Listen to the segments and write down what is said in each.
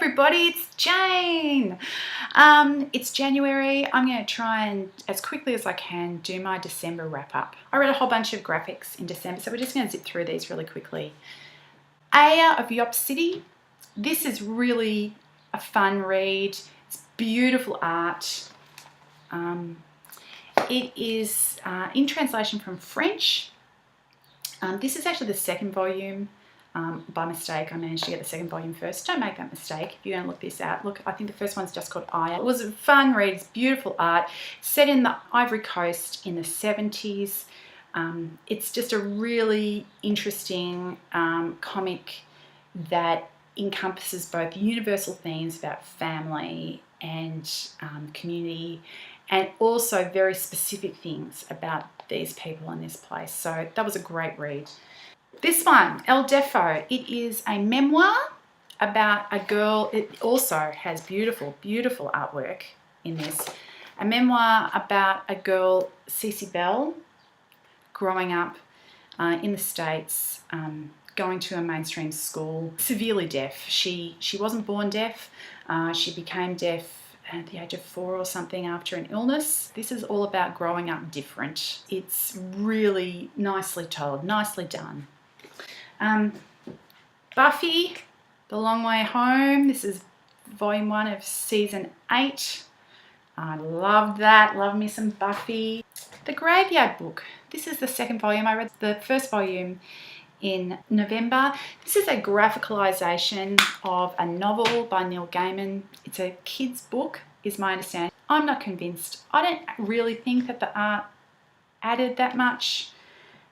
everybody, it's Jane. It's January. I'm going to try and, as quickly as I can, do my December wrap up. I read a whole bunch of graphics in December, so we're just going to zip through these really quickly. Aya of Yop City. This is really a fun read. It's beautiful art. It is in translation from French. This is actually the second volume. By mistake, I managed to get the second volume first. Don't make that mistake if you're going to look this out. Look, I think the first one's just called Aya. It was a fun read. It's beautiful art. Set in the Ivory Coast in the 70s. It's just a really interesting comic that encompasses both universal themes about family and community, and also very specific things about these people in this place. So that was a great read. This one, El Defo, it is a memoir about a girl. It also has beautiful, beautiful artwork in this. A memoir about a girl, Cece Bell, growing up in the States, going to a mainstream school, severely deaf. She wasn't born deaf. She became deaf at the age of 4 or something after an illness. This is all about growing up different. It's really nicely told, nicely done. Buffy, The Long Way Home. This is volume 1 of season 8. I love that. Love me some Buffy. The Graveyard Book. This is the second volume. I read the first volume in November. This is a graphicalization of a novel by Neil Gaiman. It's a kid's book, is my understanding. I'm not convinced. I don't really think that the art added that much,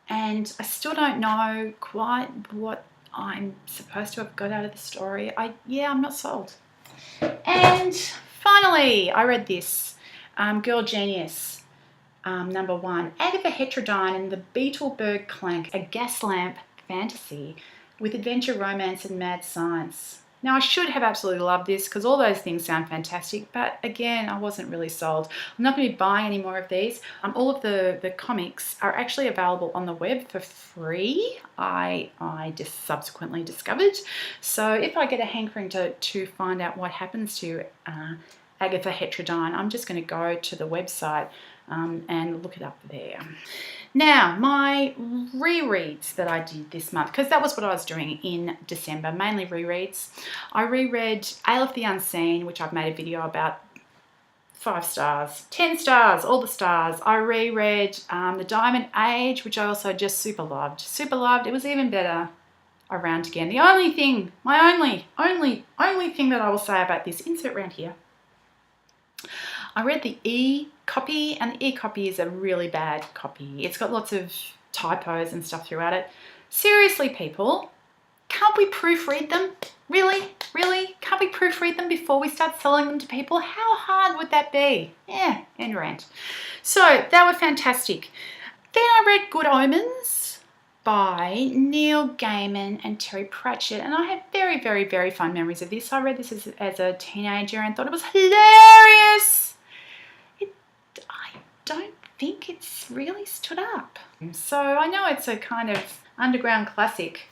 and I still don't know quite what I'm supposed to have got out of the story. I'm not sold. And finally, I read this, Girl Genius, number 1, Agatha Heterodyne and the Beetleberg Clank, a gas lamp fantasy with adventure, romance and mad science. Now, I should have absolutely loved this because all those things sound fantastic, but again, I wasn't really sold. I'm not going to be buying any more of these. All of the comics are actually available on the web for free, I just subsequently discovered. So if I get a hankering to find out what happens to Agatha Heterodyne, I'm just going to go to the website and look it up there. Now, my rereads that I did this month, because that was what I was doing in December, mainly rereads. I reread Ale of the Unseen, which I've made a video about. 5 stars, 10 stars, all the stars. I reread The Diamond Age, which I also just super loved. Super loved. It was even better around again. The only thing, my only thing that I will say about this, insert around here, I read the e-copy, and the e-copy is a really bad copy. It's got lots of typos and stuff throughout it. Seriously, people, can't we proofread them? Really? Really? Can't we proofread them before we start selling them to people? How hard would that be? Yeah, end rant. So, they were fantastic. Then I read Good Omens by Neil Gaiman and Terry Pratchett, and I had very, very, very fun memories of this. I read this as a teenager and thought it was hilarious. I don't think it's really stood up. So I know it's a kind of underground classic,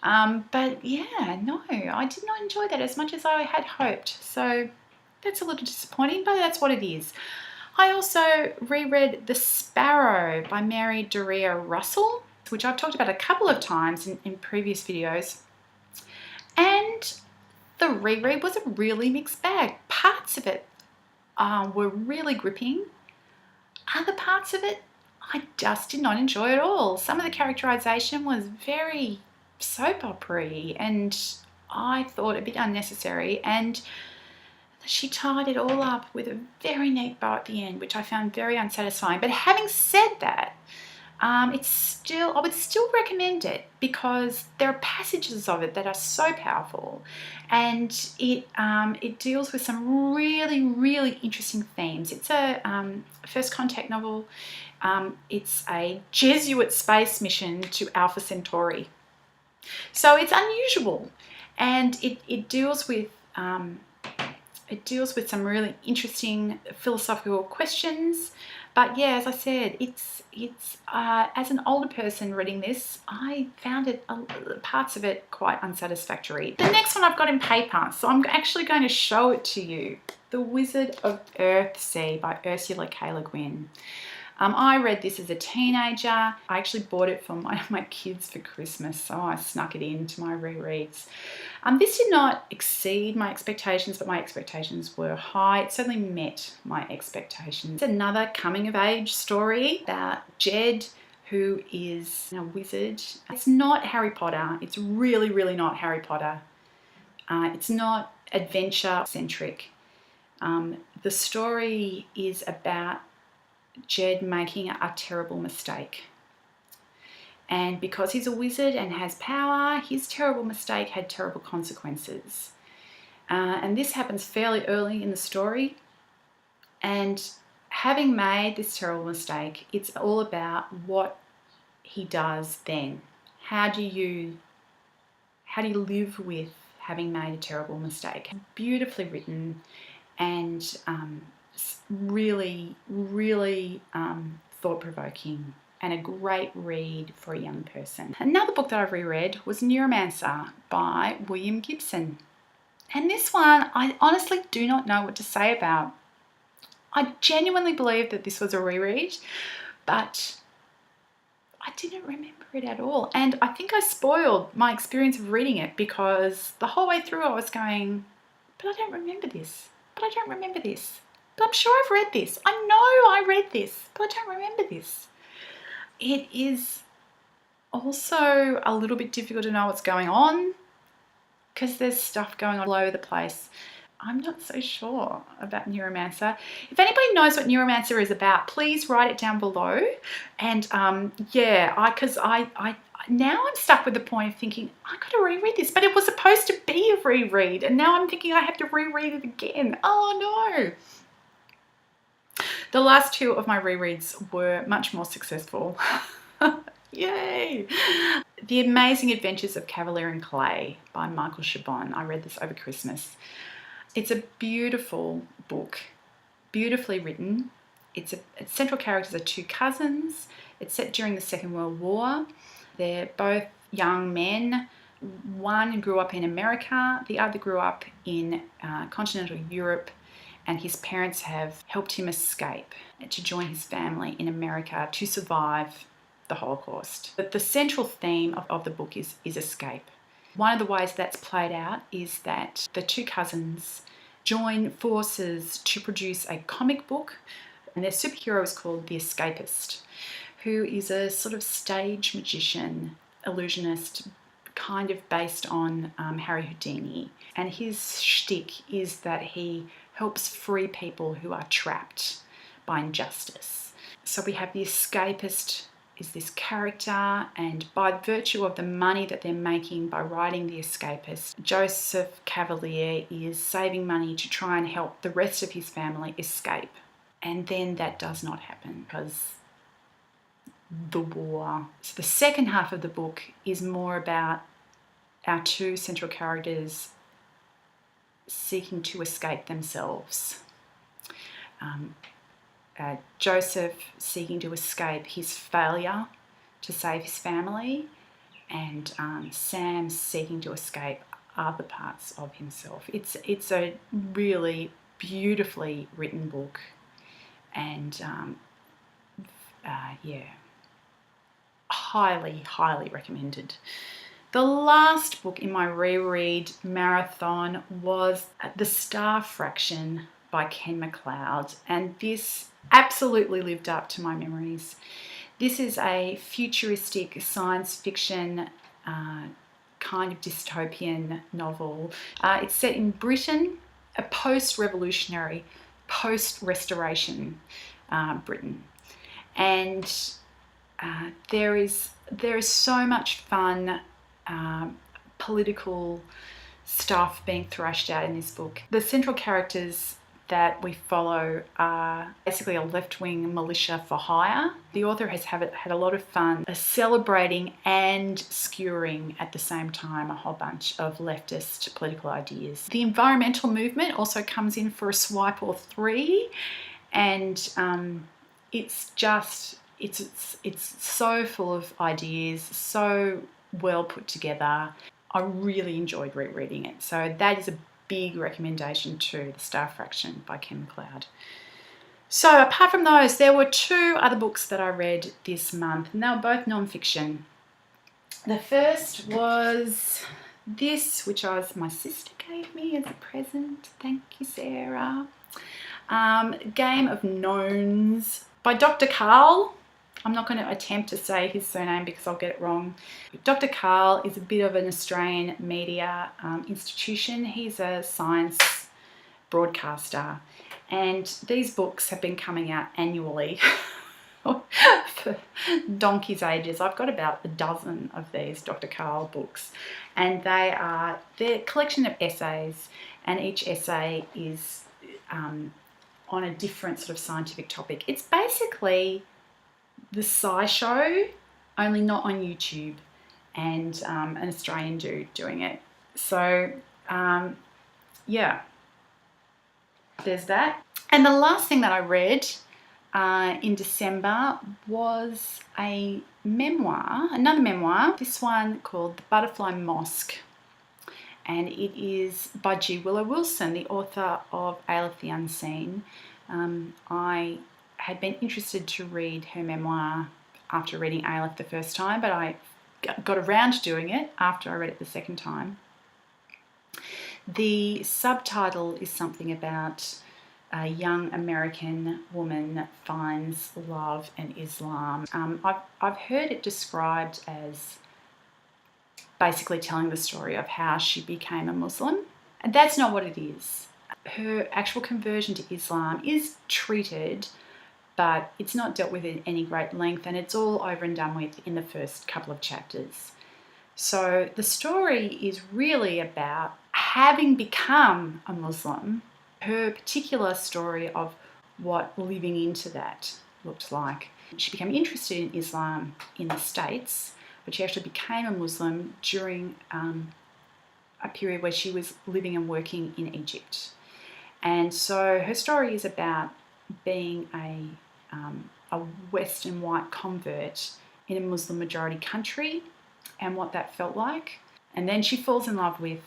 but yeah, no, I did not enjoy that as much as I had hoped. So that's a little disappointing, but that's what it is. I also reread The Sparrow by Mary Doria Russell, which I've talked about a couple of times in previous videos. And the reread was a really mixed bag. Parts of it were really gripping. Other parts of it, I just did not enjoy at all. Some of the characterization was very soap opera-y, and I thought a bit unnecessary. And she tied it all up with a very neat bow at the end, which I found very unsatisfying. But having said that, I would still recommend it because there are passages of it that are so powerful, and it deals with some really, really interesting themes. It's a first contact novel. It's a Jesuit space mission to Alpha Centauri, so it's unusual, and it deals with some really interesting philosophical questions. But yeah, as I said, it's as an older person reading this, I found it parts of it quite unsatisfactory. The next one I've got in paper, so I'm actually going to show it to you. The Wizard of Earthsea by Ursula K. Le Guin. I read this as a teenager. I actually bought it for one of my kids for Christmas, so I snuck it into my rereads. This did not exceed my expectations, but my expectations were high. It certainly met my expectations. It's another coming-of-age story about Jed, who is a wizard. It's not Harry Potter. It's really, really not Harry Potter. It's not adventure-centric. The story is about Jed making a terrible mistake. And because he's a wizard and has power, his terrible mistake had terrible consequences. And this happens fairly early in the story. And having made this terrible mistake, it's all about what he does then. How do you live with having made a terrible mistake? Beautifully written and really, really thought-provoking and a great read for a young person. Another book that I've reread was Neuromancer by William Gibson. And this one, I honestly do not know what to say about. I genuinely believe that this was a reread, but I didn't remember it at all. And I think I spoiled my experience of reading it because the whole way through I was going, but I don't remember this. But I don't remember this. But I'm sure I've read this. I know I read this, but I don't remember this. It is also a little bit difficult to know what's going on because there's stuff going on all over the place. I'm not so sure about Neuromancer. If anybody knows what Neuromancer is about, please write it down below. And because I now I'm stuck with the point of thinking, I got to reread this, but it was supposed to be a reread. And now I'm thinking I have to reread it again. Oh no. The last two of my rereads were much more successful. Yay! The Amazing Adventures of Cavalier and Clay by Michael Chabon. I read this over Christmas. It's a beautiful book, beautifully written. Its central characters are two cousins. It's set during the Second World War. They're both young men. One grew up in America, the other grew up in continental Europe, and his parents have helped him escape to join his family in America to survive the Holocaust. But the central theme of the book is escape. One of the ways that's played out is that the two cousins join forces to produce a comic book, and their superhero is called the Escapist, who is a sort of stage magician, illusionist, kind of based on Harry Houdini. And his shtick is that he helps free people who are trapped by injustice. So we have the Escapist is this character, and by virtue of the money that they're making by writing The Escapist, Joseph Cavalier is saving money to try and help the rest of his family escape. And then that does not happen because the war. So the second half of the book is more about our two central characters seeking to escape themselves. Joseph seeking to escape his failure to save his family, and Sam seeking to escape other parts of himself. It's a really beautifully written book, and highly recommended. The last book in my reread marathon was The Star Fraction by Ken MacLeod, and this absolutely lived up to my memories. This is a futuristic science fiction kind of dystopian novel. It's set in Britain, a post-revolutionary, post-restoration Britain, and there is so much fun political stuff being thrashed out in this book. The central characters that we follow are basically a left-wing militia for hire. The author has had a lot of fun celebrating and skewering at the same time a whole bunch of leftist political ideas. The environmental movement also comes in for a swipe or three, and it's just, it's so full of ideas, so well put together. I really enjoyed rereading it. So that is a big recommendation too, The Star Fraction by Kim McLeod. So apart from those, there were 2 other books that I read this month, and they were both non-fiction. The first was this, which my sister gave me as a present. Thank you, Sarah. Game of Knowns by Dr. Carl. I'm not going to attempt to say his surname because I'll get it wrong. Dr. Carl is a bit of an Australian media institution. He's a science broadcaster, and these books have been coming out annually for donkey's ages. I've got about a dozen of these Dr. Carl books, and they're a collection of essays, and each essay is on a different sort of scientific topic. It's basically the SciShow, only not on YouTube, and an Australian dude doing it. So yeah, there's that. And the last thing that I read in December was a memoir, another memoir, this one called The Butterfly Mosque, and it is by G. Willow Wilson, the author of Aleph the Unseen. I had been interested to read her memoir after reading Aleph the first time, but I got around to doing it after I read it the second time. The subtitle is something about a young American woman that finds love and Islam. I've heard it described as basically telling the story of how she became a Muslim, and that's not what it is. Her actual conversion to Islam is treated, but it's not dealt with in any great length, and it's all over and done with in the first couple of chapters. So the story is really about having become a Muslim, her particular story of what living into that looked like. She became interested in Islam in the States, but she actually became a Muslim during a period where she was living and working in Egypt. And so her story is about being a Western white convert in a Muslim majority country and what that felt like. And then she falls in love with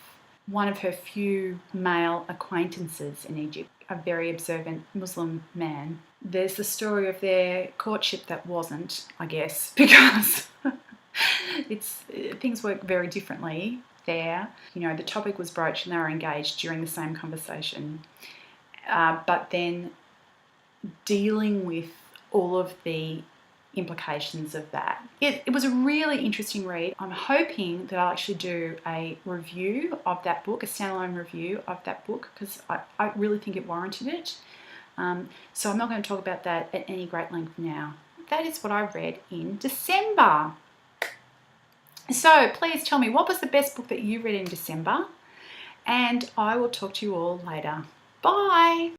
one of her few male acquaintances in Egypt, a very observant Muslim man. There's the story of their courtship that wasn't, I guess, because things work very differently there. You know, the topic was broached and they were engaged during the same conversation. But then dealing with all of the implications of that. It was a really interesting read. I'm hoping that I'll actually do a review of that book, a standalone review of that book, because I really think it warranted it. So I'm not going to talk about that at any great length now. That is what I read in December. So please tell me, what was the best book that you read in December? And I will talk to you all later. Bye!